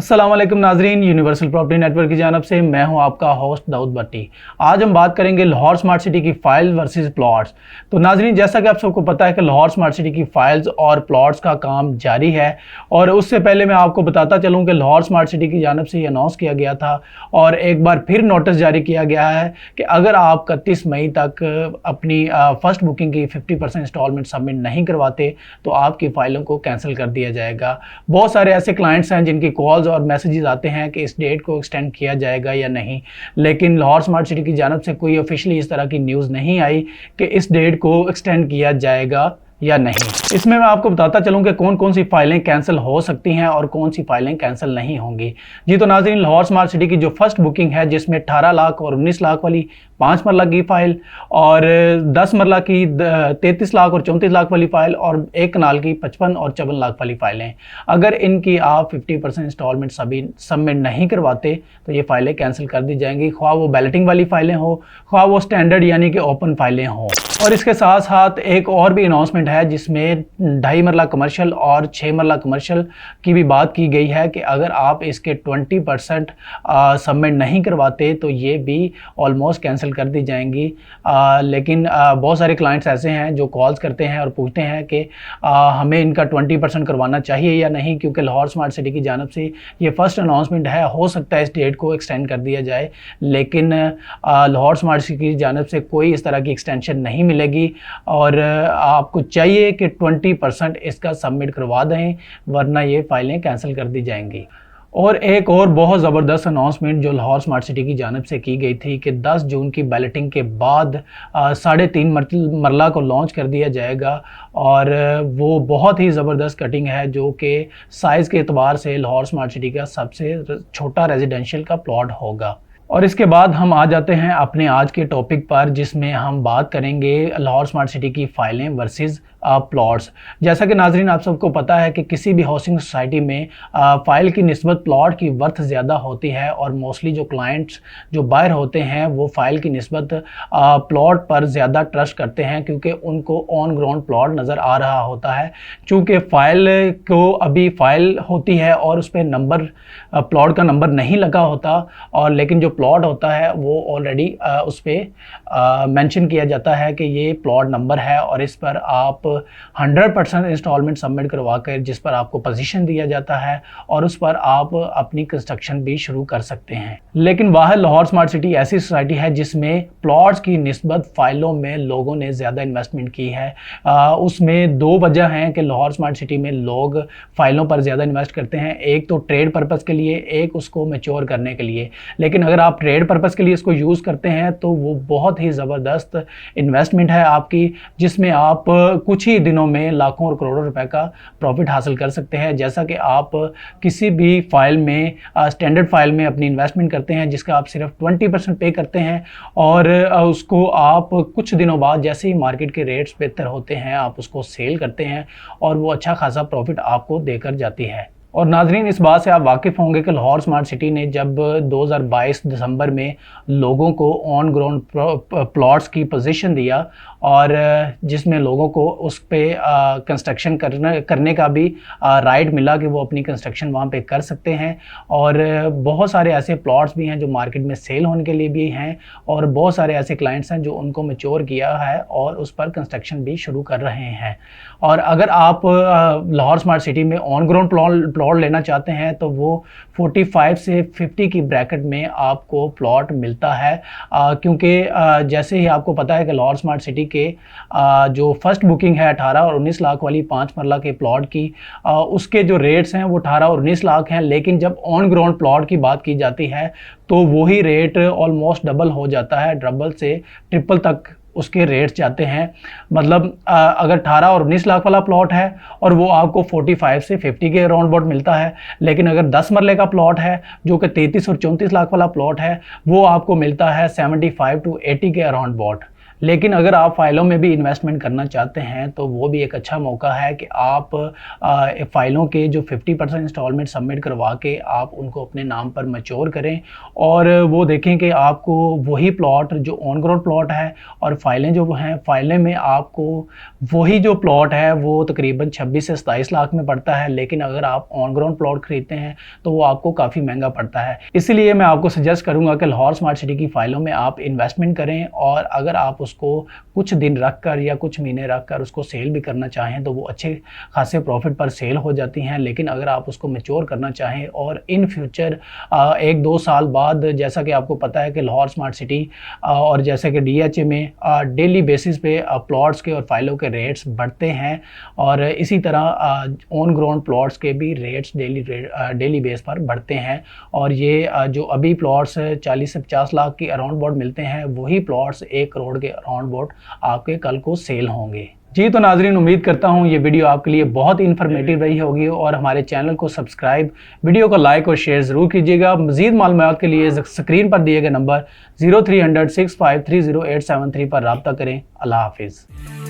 अस्सलाम वालेकुम नाजरीन, यूनिवर्सल प्रॉपर्टी नेटवर्क की जानब से मैं हूं आपका होस्ट दाऊद भट्टी। आज हम बात करेंगे लाहौर स्मार्ट सिटी की फाइल वर्सेस प्लॉट्स। तो नाजरीन, जैसा कि आप सबको पता है कि लाहौर स्मार्ट सिटी की फाइल्स और प्लॉट्स का काम जारी है। और उससे पहले मैं आपको बताता चलूँ कि लाहौर स्मार्ट सिटी की जानब से ये अनाउंस किया गया था और एक बार फिर नोटिस जारी किया गया है कि अगर आप 31 मई तक अपनी फर्स्ट बुकिंग की 50% इंस्टॉलमेंट सबमिट नहीं करवाते तो आपकी फ़ाइलों को कैंसिल कर दिया जाएगा। बहुत सारे ऐसे क्लाइंट्स हैं जिनकी कॉल्स और मैसेजेस आते हैं कि इस डेट को एक्सटेंड किया जाएगा या नहीं, लेकिन लाहौर स्मार्ट सिटी की जानब से कोई ऑफिशियली इस तरह की न्यूज़ नहीं आई कि इस डेट को एक्सटेंड किया जाएगा या नहीं। इसमें मैं आपको बताता चलूं कि कौन कौन सी फाइलें कैंसिल हो सकती हैं और कौन सी फाइलें कैंसिल नहीं होंगी। जी तो नाज़रीन, लाहौर स्मार्ट सिटी की जो फर्स्ट बुकिंग है जिसमें 18 लाख और 19 लाख वाली 5 मरला की फ़ाइल और 10 मरला की 33 लाख और 34 लाख वाली फ़ाइल और 1 कनाल की 55 और 54 लाख वाली फ़ाइलें, अगर इनकी आप 50% इंस्टॉलमेंट सभी सबमिट नहीं करवाते तो ये फ़ाइलें कैंसिल कर दी जाएंगी, ख्वाह वो बैलेटिंग वाली फ़ाइलें हो, ख्वाह वो स्टैंडर्ड यानी कि ओपन फ़ाइलें हों। और इसके साथ साथ एक और भी अनाउंसमेंट है जिसमें 2.5 मरला कमर्शियल और 6 मरला कमर्शियल की भी बात की गई है कि अगर आप इसके 20% सबमिट नहीं करवाते तो ये भी ऑलमोस्ट कैंसिल कर दी जाएंगी। लेकिन बहुत सारे क्लाइंट्स ऐसे हैं जो कॉल्स करते हैं और पूछते हैं कि हमें इनका 20% करवाना चाहिए या नहीं, क्योंकि लाहौर स्मार्ट सिटी की जानब से ये फर्स्ट अनाउंसमेंट है। हो सकता है इस डेट को एक्सटेंड कर दिया जाए, लेकिन लाहौर स्मार्ट सिटी की जानब से कोई इस तरह की एक्सटेंशन नहीं मिलेगी और आपको चाहिए कि 20% इसका सबमिट करवा दें, वरना ये फाइलें कैंसिल कर दी जाएंगी। और एक और बहुत ज़बरदस्त अनाउंसमेंट जो लाहौर स्मार्ट सिटी की जानब से की गई थी कि 10 जून की बैलेटिंग के बाद 3.5 मरला को लॉन्च कर दिया जाएगा और वो बहुत ही ज़बरदस्त कटिंग है जो कि साइज़ के एतबार से लाहौर स्मार्ट सिटी का सबसे छोटा रेजिडेंशियल का प्लॉट होगा। और इसके बाद हम आ जाते हैं अपने आज के टॉपिक पर, जिसमें हम बात करेंगे लाहौर स्मार्ट सिटी की फ़ाइलें वर्सेस प्लॉट्स। जैसा कि नाजरीन आप सबको पता है कि किसी भी हाउसिंग सोसाइटी में फ़ाइल की निस्बत प्लॉट की वर्थ ज़्यादा होती है और मोस्टली जो क्लाइंट्स जो बायर होते हैं वो फ़ाइल की निस्बत प्लॉट पर ज़्यादा ट्रस्ट करते हैं, क्योंकि उनको ऑन ग्राउंड प्लॉट नज़र आ रहा होता है। चूँकि फ़ाइल को अभी फ़ाइल होती है और उस पर नंबर प्लॉट का नंबर नहीं लगा होता, और लेकिन जो प्लॉट होता है वो ऑलरेडी उस पर मेंशन किया जाता है कि ये प्लॉट नंबर है और इस पर आप 100% इंस्टॉलमेंट सबमिट करवा कर जिस पर आपको पोजीशन दिया जाता है और उस पर आप अपनी कंस्ट्रक्शन भी शुरू कर सकते हैं। लेकिन वह लाहौर स्मार्ट सिटी ऐसी सोसाइटी है जिसमें प्लॉट्स की निस्बत फ़ाइलों में लोगों ने ज़्यादा इन्वेस्टमेंट की है। उसमें दो वजह हैं कि लाहौर स्मार्ट सिटी में लोग फ़ाइलों पर ज़्यादा इन्वेस्ट करते हैं। एक तो ट्रेड पर्पज़ के लिए, एक उसको मैच्योर करने के लिए। लेकिन अगर आप ट्रेड पर्पज़ के लिए इसको यूज़ करते हैं तो वो बहुत ही ज़बरदस्त इन्वेस्टमेंट है आपकी, जिसमें आप कुछ ही दिनों में लाखों और करोड़ों रुपए का प्रॉफिट हासिल कर सकते हैं। जैसा कि आप किसी भी फाइल में स्टैंडर्ड फाइल में अपनी इन्वेस्टमेंट करते हैं जिसका आप सिर्फ 20% पे करते हैं और उसको आप कुछ दिनों बाद जैसे ही मार्केट के रेट्स बेहतर होते हैं आप उसको सेल करते हैं और वो अच्छा खासा प्रॉफिट आपको देकर जाती है। और नाजरीन, इस बात से आप वाकिफ़ होंगे कि लाहौर स्मार्ट सिटी ने जब 2022 दिसंबर में लोगों को ऑन ग्राउंड प्लॉट्स की पोजीशन दिया और जिसमें लोगों को उस पर कंस्ट्रक्शन करने का भी राइट मिला कि वो अपनी कंस्ट्रक्शन वहाँ पे कर सकते हैं। और बहुत सारे ऐसे प्लॉट्स भी हैं जो मार्केट में सेल होने के लिए भी हैं और बहुत सारे ऐसे क्लाइंट्स हैं जो उनको मैच्योर किया है और उस पर कंस्ट्रक्शन भी शुरू कर रहे हैं। और अगर आप लाहौर स्मार्ट सिटी में ऑन ग्राउंड प्लॉट लेना चाहते हैं तो वो 45 से 50 की ब्रैकेट में आपको प्लॉट मिलता है, क्योंकि जैसे ही आपको पता है कि लाहौर स्मार्ट सिटी के जो फर्स्ट बुकिंग है 18 और 19 लाख वाली 5 मरला के प्लॉट की, उसके जो रेट्स हैं वो 18 और 19 लाख हैं। लेकिन जब ऑन ग्राउंड प्लॉट की बात की जाती है तो वही रेट ऑलमोस्ट डबल हो जाता है, डबल से ट्रिपल तक उसके रेट्स जाते हैं। मतलब अगर 18 और 19 लाख वाला प्लॉट है और वो आपको 45 से 50 के अराउंड अबाउट मिलता है, लेकिन अगर 10 मरले का प्लॉट है जो कि 33 और 34 लाख वाला प्लॉट है वो आपको मिलता है 75 टू 80 के अराउंड अबाउट। लेकिन अगर आप फाइलों में भी इन्वेस्टमेंट करना चाहते हैं तो वो भी एक अच्छा मौका है कि आप फाइलों के जो 50% इंस्टॉलमेंट सबमिट करवा के आप उनको अपने नाम पर मैच्योर करें और वो देखें कि आपको वही प्लॉट जो ऑन ग्राउंड प्लॉट है और फाइलें जो हैं फाइलें में आपको वही जो प्लॉट है वो तकरीबन 26 से 27 लाख में पड़ता है, लेकिन अगर आप ऑन ग्राउंड प्लॉट खरीदते हैं तो वो आपको काफ़ी महंगा पड़ता है। इसीलिए मैं आपको सजेस्ट करूंगा कि लाहौर स्मार्ट सिटी की फाइलों में आप इन्वेस्टमेंट करें और अगर आप उसको कुछ दिन रख कर या कुछ महीने रख कर उसको सेल भी करना चाहें तो वो अच्छे खासे प्रॉफिट पर सेल हो जाती हैं। लेकिन अगर आप उसको मैच्योर करना चाहें और इन फ्यूचर 1-2 साल बाद, जैसा कि आपको पता है कि लाहौर स्मार्ट सिटी और जैसे कि DHA में डेली बेसिस पे प्लॉट्स के और फाइलों के रेट्स बढ़ते हैं और इसी तरह ऑन ग्राउंड प्लॉट्स के भी रेट्स डेली बेस पर बढ़ते हैं और ये जो अभी प्लॉट्स 40 से 50 लाख की अराउंड बोर्ड मिलते हैं वही प्लॉट्स 1 करोड़ के अराउंड बोर्ड आपके कल को सेल होंगे। जी तो नाजरीन, उम्मीद करता हूँ ये वीडियो आपके लिए बहुत ही इन्फॉर्मेटिव रही होगी और हमारे चैनल को सब्सक्राइब, वीडियो को लाइक और शेयर ज़रूर कीजिएगा। मज़ीद मालूमात के लिए स्क्रीन पर दिए गए नंबर 0300 6530873 पर रब्ता करें। अल्लाह हाफिज़।